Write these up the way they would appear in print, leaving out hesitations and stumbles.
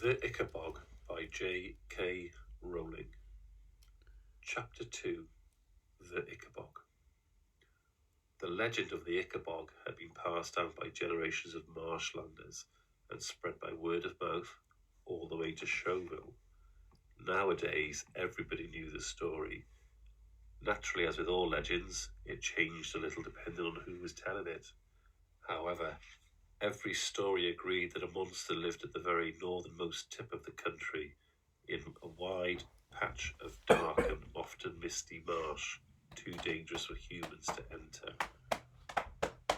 The Ickabog by J.K. Rowling. Chapter 2. The Ickabog. The legend of the Ickabog had been passed down by generations of marshlanders and spread by word of mouth all the way to Showville. Nowadays, everybody knew the story. Naturally, as with all legends, it changed a little depending on who was telling it. However, every story agreed that a monster lived at the very northernmost tip of the country, in a wide patch of dark and often misty marsh, too dangerous for humans to enter.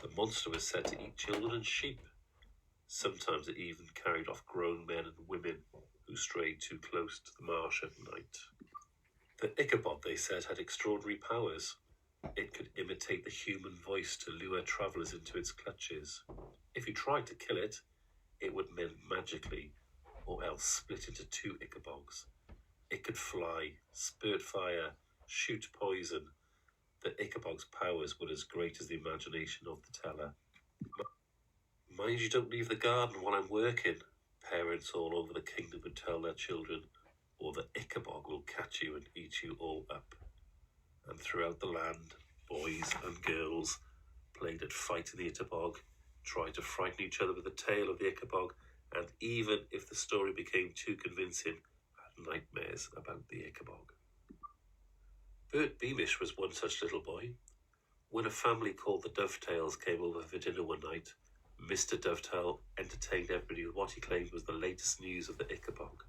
The monster was said to eat children and sheep. Sometimes it even carried off grown men and women who strayed too close to the marsh at night. The Ickabog, they said, had extraordinary powers. It could imitate the human voice to lure travellers into its clutches. If you tried to kill it, it would mend magically, or else split into two Ickabogs. It could fly, spurt fire, shoot poison. The Ickabog's powers were as great as the imagination of the teller. Mind you don't leave the garden while I'm working, parents all over the kingdom would tell their children, or the Ickabog will catch you and eat you all up. And throughout the land, boys and girls played at fight in the Ickabog, tried to frighten each other with the tale of the Ickabog, and even if the story became too convincing, had nightmares about the Ickabog. Bert Beamish was one such little boy. When a family called the Dovetails came over for dinner one night, Mr. Dovetail entertained everybody with what he claimed was the latest news of the Ickabog.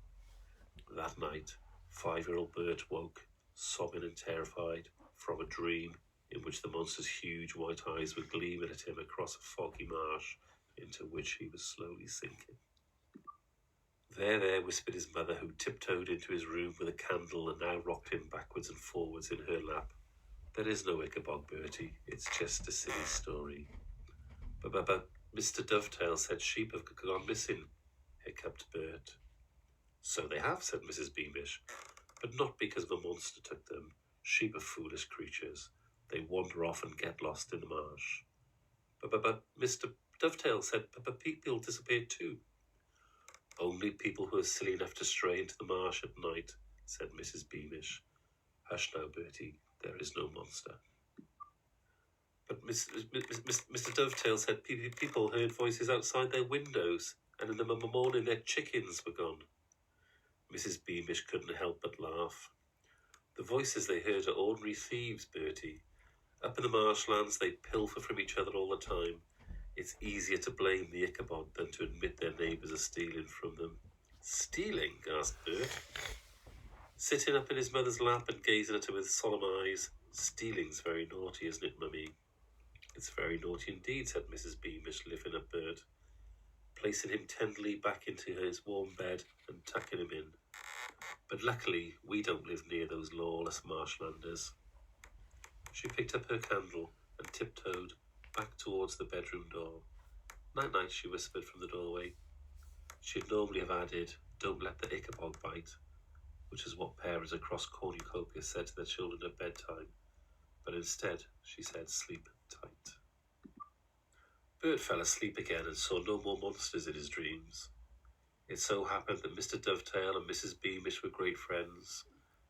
That night, 5-year-old Bert woke, sobbing and terrified, from a dream in which the monster's huge white eyes were gleaming at him across a foggy marsh into which he was slowly sinking. There, whispered his mother, who tiptoed into his room with a candle and now rocked him backwards and forwards in her lap. There is no Ickabog, Bertie. It's just a silly story. But Mr. Dovetail said sheep have gone missing, hiccuped Bert. So they have, said Mrs. Beamish, but not because a monster took them. Sheep are foolish creatures. They wander off and get lost in the marsh. But Mr. Dovetail said people disappeared too. Only people who are silly enough to stray into the marsh at night, said Mrs. Beamish. Hush now, Bertie, there is no monster. But Mr. Dovetail said people heard voices outside their windows, and in the morning their chickens were gone. Mrs. Beamish couldn't help but laugh. The voices they heard are ordinary thieves, Bertie. Up in the marshlands they pilfer from each other all the time. It's easier to blame the Ickabog than to admit their neighbours are stealing from them. Stealing? Gasped Bert. Sitting up in his mother's lap and gazing at her with solemn eyes. Stealing's very naughty, isn't it, Mummy? It's very naughty indeed, said Mrs. Beamish, lifting up Bert, placing him tenderly back into his warm bed and tucking him in. But luckily, we don't live near those lawless marshlanders. She picked up her candle and tiptoed back towards the bedroom door. Night-night, she whispered from the doorway. She'd normally have added, don't let the Ickabog bite, which is what parents across Cornucopia said to their children at bedtime. But instead, she said, sleep tight. Bert fell asleep again and saw no more monsters in his dreams. It so happened that Mr. Dovetail and Mrs. Beamish were great friends.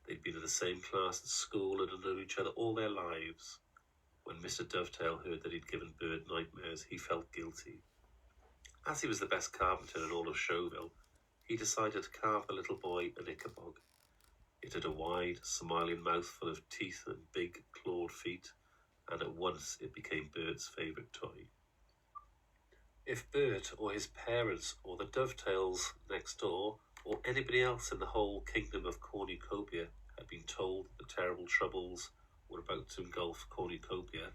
They'd been in the same class at school and had known each other all their lives. When Mr. Dovetail heard that he'd given Bert nightmares, he felt guilty. As he was the best carpenter in all of Showville, he decided to carve the little boy an Ickabog. It had a wide, smiling mouth full of teeth and big, clawed feet, and at once it became Bert's favourite toy. If Bert or his parents or the Dovetails next door or anybody else in the whole kingdom of Cornucopia had been told that the terrible troubles were about to engulf Cornucopia,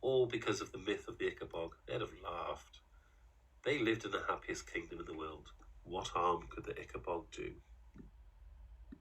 all because of the myth of the Ickabog, they'd have laughed. They lived in the happiest kingdom in the world. What harm could the Ickabog do?